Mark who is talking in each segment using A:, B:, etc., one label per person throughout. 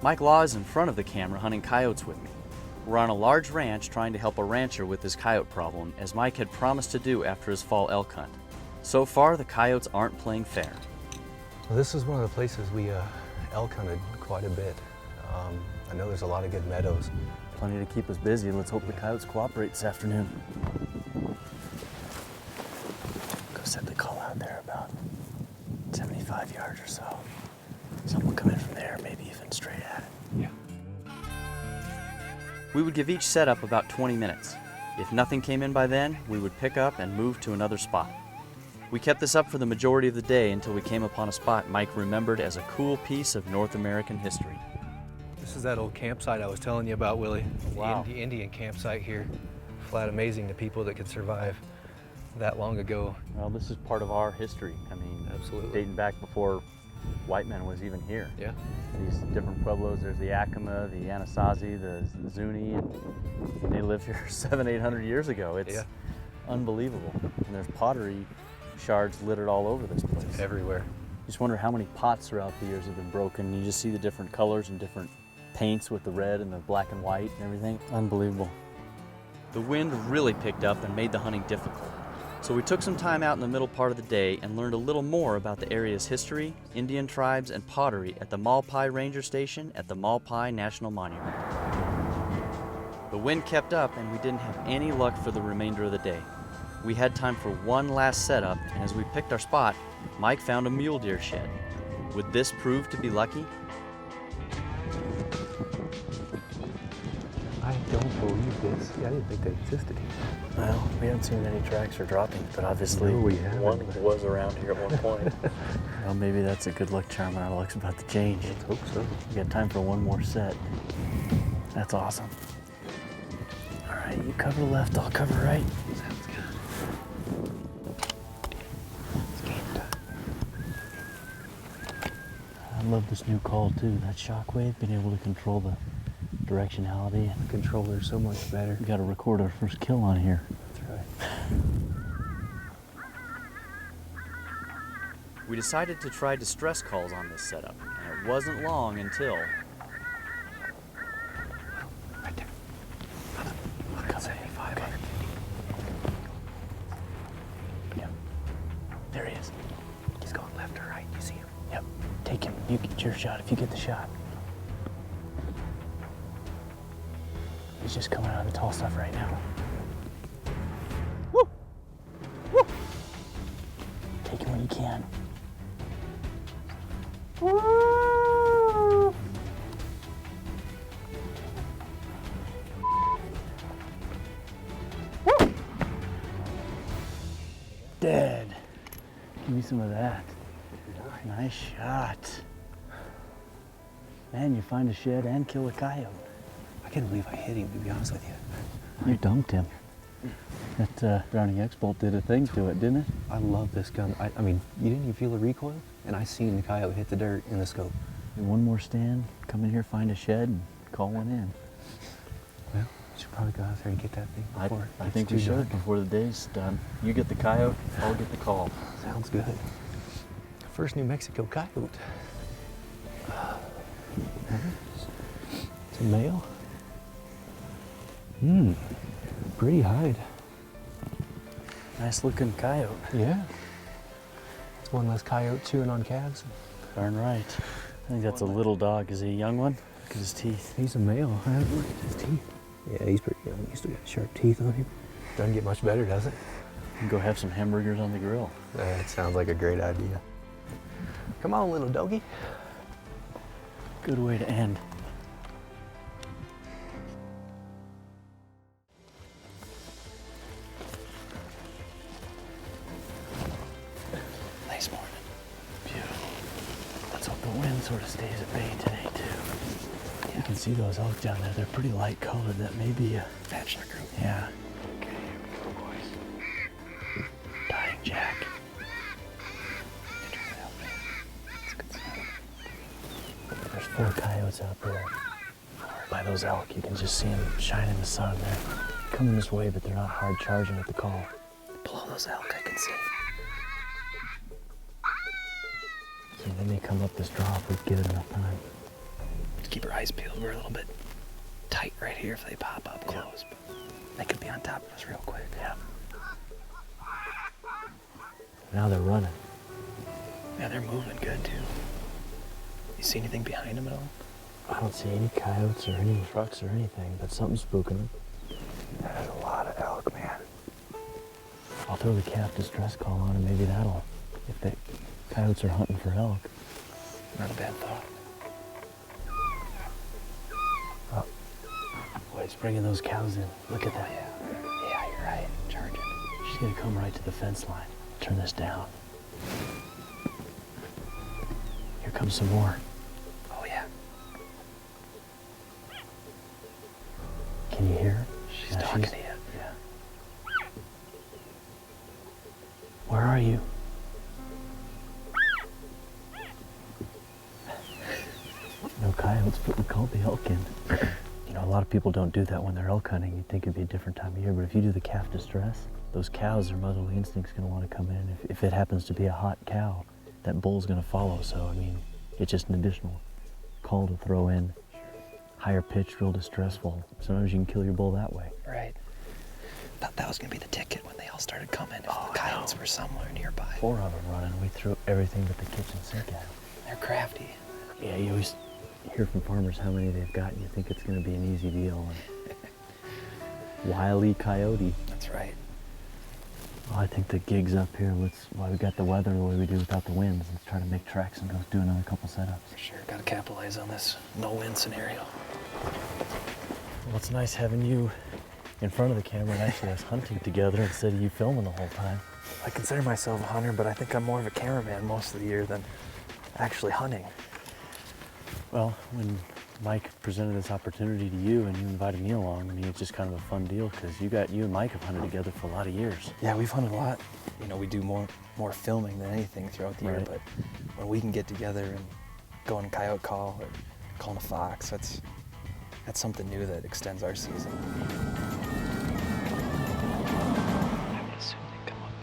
A: Mike Law is in front of the camera hunting coyotes with me. We're on a large ranch trying to help a rancher with his coyote problem, as Mike had promised to do after his fall elk hunt. So far, the coyotes aren't playing fair.
B: Well, this is one of the places we elk hunted quite a bit. I know there's a lot of good meadows.
A: Plenty to keep us busy. Let's hope the coyotes cooperate this afternoon. Go set the call out there about 75 yards or so. Some will come in from there, maybe even straight at it.
B: Yeah.
A: We would give each setup about 20 minutes. If nothing came in by then, we would pick up and move to another spot. We kept this up for the majority of the day until we came upon a spot Mike remembered as a cool piece of North American history.
B: This is that old campsite I was telling you about, Willie.
A: Wow.
B: The Indian campsite here. Flat amazing to people that could survive that long ago.
A: Well, this is part of our history. I mean,
B: Absolutely.
A: dating back before white man was even here.
B: Yeah.
A: These different pueblos, there's the Yakima, the Anasazi, the Zuni, and they lived here 700-800 years ago. It's unbelievable. And there's pottery shards littered all over this place.
B: Everywhere.
A: You just wonder how many pots throughout the years have been broken. You just see the different colors and different paints with the red and the black and white and everything. Unbelievable. The wind really picked up and made the hunting difficult. So we took some time out in the middle part of the day and learned a little more about the area's history, Indian tribes, and pottery at the Malpai Ranger Station at the Malpai National Monument. The wind kept up and we didn't have any luck for the remainder of the day. We had time for one last setup, and as we picked our spot, Mike found a mule deer shed. Would this prove to be lucky?
B: I don't believe this. I didn't think they existed here.
A: Well, we haven't seen any tracks or droppings, but obviously
B: No, we haven't.
A: one was around here at one point. Well, maybe that's a good luck charm and our luck's about to change.
B: Let's hope so.
A: We got time for one more set. That's awesome. All right, you cover left, I'll cover right.
B: Sounds good. It's game time.
A: I love this new call too, that shockwave, being able to control the directionality.
B: The controller's so much better.
A: We got to record our first kill on here.
B: That's right.
A: We decided to try distress calls on this setup, and it wasn't long until...
B: Right there.
A: About 75. Okay. Yep. There he is.
B: He's going left or right. You see him?
A: Yep. Take him. You get your shot if you get the shot. He's just coming out of the tall stuff right now. Woo! Woo! Take him when you can. Woo! Woo! Dead. Give me some of that. Nice shot. Man, you find a shed and kill a coyote.
B: I can't believe I hit him, to be honest with you.
A: You dunked him. That Browning X-Bolt did a thing to it, didn't it?
B: I love this gun. I mean, you didn't even feel the recoil, and I seen the coyote hit the dirt in the scope.
A: And one more stand, come in here, find a shed, and call one in.
B: Well, we should probably go out there and get that thing before
A: I
B: it's
A: think
B: too
A: we should
B: dark.
A: before the day's done. You get the coyote, I'll get the call.
B: Sounds good. First New Mexico coyote. It's a male. Pretty hide.
A: Nice looking coyote.
B: Yeah. It's one less coyote chewing on calves.
A: Darn right. I think that's a little dog. Is he a young one? Look at his teeth.
B: He's a male. I haven't looked at his teeth. Yeah, he's pretty young. He's still got sharp teeth on him. Doesn't get much better, does it?
A: You can go have some hamburgers on the grill.
B: That sounds like a great idea. Come on, little doggy.
A: Good way to end. Nice morning. Beautiful. Let's hope the wind sort of stays at bay today too. Yeah. You can see those elk down there. They're pretty light colored. That may be a bachelor group. Yeah. Okay, here we go, boys. Dying Jack. There's 4 coyotes out there by those elk. You can just see them shine in the sun. They're coming this way, but they're not hard charging at the call. Below those elk, I can see. So they may come up this draw if we give it enough time.
C: Keep your eyes peeled. We're a little bit tight right here if they pop up close, but they could be on top of us real quick.
A: Yeah. Now they're running.
C: Yeah, they're moving good too. You see anything behind them at all?
A: I don't see any coyotes or any trucks or anything, but something's spooking them.
C: There's a lot of elk, man.
A: I'll throw the calf distress call on and maybe that'll, if the coyotes are hunting for elk.
C: Not a bad thought.
A: Oh, boy, it's bringing those cows in. Look at that.
C: Yeah, you're right. Charging.
A: She's gonna come right to the fence line. Turn this down. Here comes some more.
C: Oh, yeah.
A: Can you hear her?
C: She's talking to you.
A: Yeah. Where are you? No coyotes, but we called the elk in. You know, a lot of people don't do that when they're elk hunting. You'd think it'd be a different time of year, but if you do the calf distress, those cows, their motherly instinct's gonna wanna come in. If it happens to be a hot cow, that bull's gonna follow. So, I mean, it's just an additional call to throw in. Higher pitched, real distressful. Sometimes you can kill your bull that way.
C: Right. Thought that was gonna be the ticket when they all started coming. If the coyotes were somewhere nearby.
A: 4 of them running. We threw everything but the kitchen sink at them.
C: They're crafty.
A: Yeah, you always hear from farmers how many they've got, and you think it's going to be an easy deal. And Wiley coyote.
C: That's right.
A: Well, I think the gig's up here. Let's, while we got the weather the way we do without the winds, let's try to make tracks and go do another couple setups.
C: For sure. Gotta capitalize on this no-win scenario.
A: Well, it's nice having you in front of the camera and actually us hunting together instead of you filming the whole time.
C: I consider myself a hunter, but I think I'm more of a cameraman most of the year than actually hunting.
A: Well, when Mike presented this opportunity to you and you invited me along, I mean, it's just kind of a fun deal because you and Mike have hunted together for a lot of years.
C: Yeah, we've hunted a lot. You know, we do more filming than anything throughout the year,
A: Right.
C: but when we can get together and go on a coyote call or calling a fox, that's something new that extends our season. I would assume they come up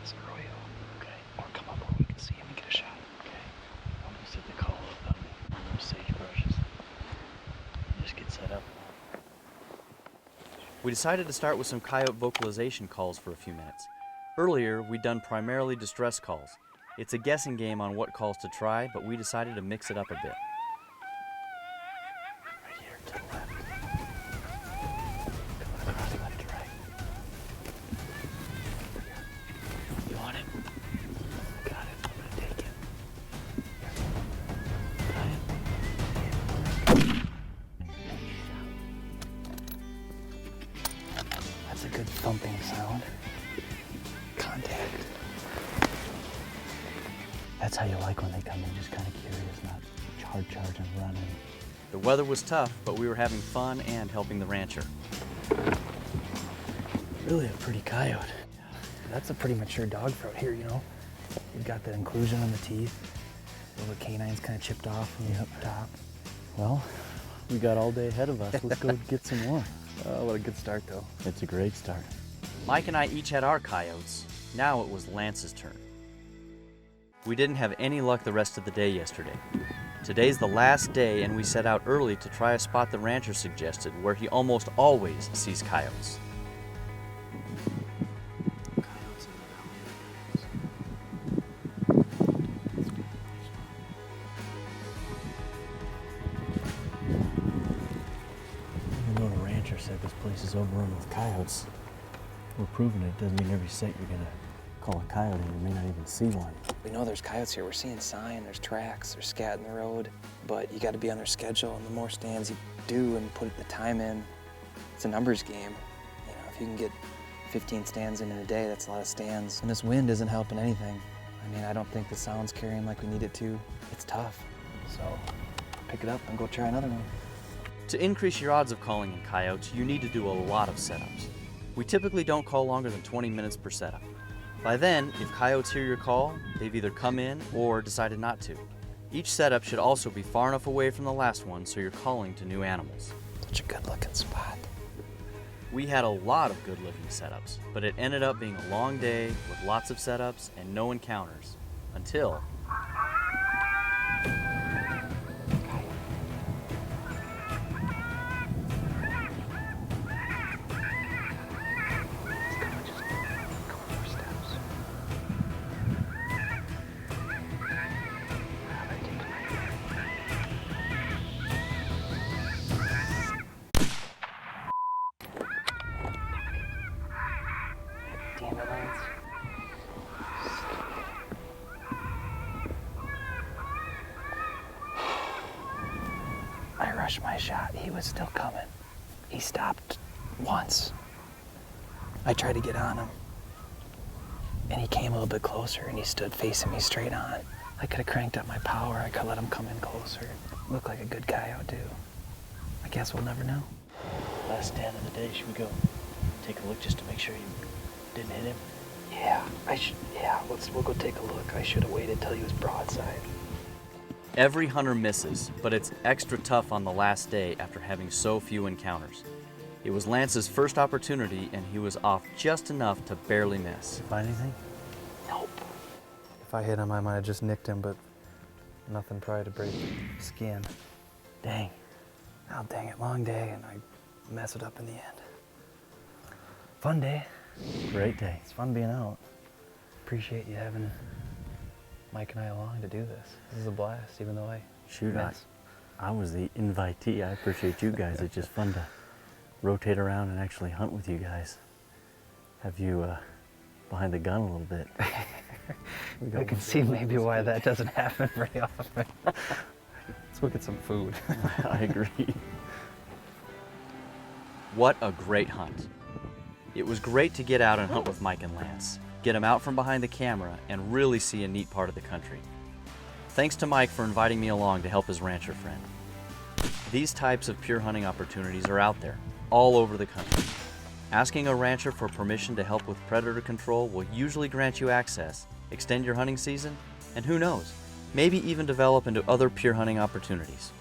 C: this arroyo, okay, or come up where we can see him and get a shot.
A: Okay. I'm going to set the call up on those sagebrushes. Just get set up. We decided to start with some coyote vocalization calls for a few minutes. Earlier, we'd done primarily distress calls. It's a guessing game on what calls to try, but we decided to mix it up a bit. Right here to the left. Coming across left to right. You want it? Got it. I'm gonna take it. Got it.
C: That's a good thumping sound. Contact.
A: That's how you like when they come in, just kind of curious, not hard charging, running. The weather was tough, but we were having fun and helping the rancher.
C: Really a pretty coyote. That's a pretty mature dog for out here, you know. You've got that inclusion on the teeth. The little canines kind of chipped off from the top.
A: Well, we got all day ahead of us. Let's go get some more.
C: Oh, what a good start, though.
A: It's a great start. Mike and I each had our coyotes. Now it was Lance's turn. We didn't have any luck the rest of the day yesterday. Today's the last day, and we set out early to try a spot the rancher suggested where he almost always sees coyotes. Even though the rancher said this place is overrun with coyotes, we're proving it. Doesn't mean every set you're gonna call a coyote and you may not even see one.
C: We know there's coyotes here. We're seeing sign, there's tracks, there's scat in the road, but you got to be on their schedule, and the more stands you do and put the time in, it's a numbers game. You know, if you can get 15 stands in a day, that's a lot of stands. And this wind isn't helping anything. I mean, I don't think the sound's carrying like we need it to. It's tough. So pick it up and go try another one.
A: To increase your odds of calling in coyotes, you need to do a lot of setups. We typically don't call longer than 20 minutes per setup. By then, if coyotes hear your call, they've either come in or decided not to. Each setup should also be far enough away from the last one so you're calling to new animals.
C: Such a good looking spot.
A: We had a lot of good-looking setups, but it ended up being a long day with lots of setups and no encounters. Until...
C: rushed my shot. He was still coming. He stopped once. I tried to get on him, and he came a little bit closer, and he stood facing me straight on. I could have cranked up my power. I could have let him come in closer. Looked like a good coyote, too. I guess we'll never know.
A: Last stand of the day, should we go take a look just to make sure you didn't hit him?
C: Yeah, we'll go take a look. I should have waited till he was broadside.
A: Every hunter misses, but it's extra tough on the last day after having so few encounters. It was Lance's first opportunity, and he was off just enough to barely miss.
B: Find anything?
C: Nope.
B: If I hit him, I might have just nicked him, but nothing probably to break skin.
C: Dang. Oh, dang it. Long day, and I mess it up in the end. Fun day.
B: Great day.
C: It's fun being out. Appreciate you having Mike and I along to do this. This is a blast, even though I
A: Shoot,
C: miss.
A: I was the invitee. I appreciate you guys. It's just fun to rotate around and actually hunt with you guys. Have you behind the gun a little bit.
C: I can see maybe why that doesn't happen very often. Let's go get some food.
A: I agree. What a great hunt. It was great to get out and hunt with Mike and Lance, get them out from behind the camera, and really see a neat part of the country. Thanks to Mike for inviting me along to help his rancher friend. These types of pure hunting opportunities are out there, all over the country. Asking a rancher for permission to help with predator control will usually grant you access, extend your hunting season, and who knows, maybe even develop into other pure hunting opportunities.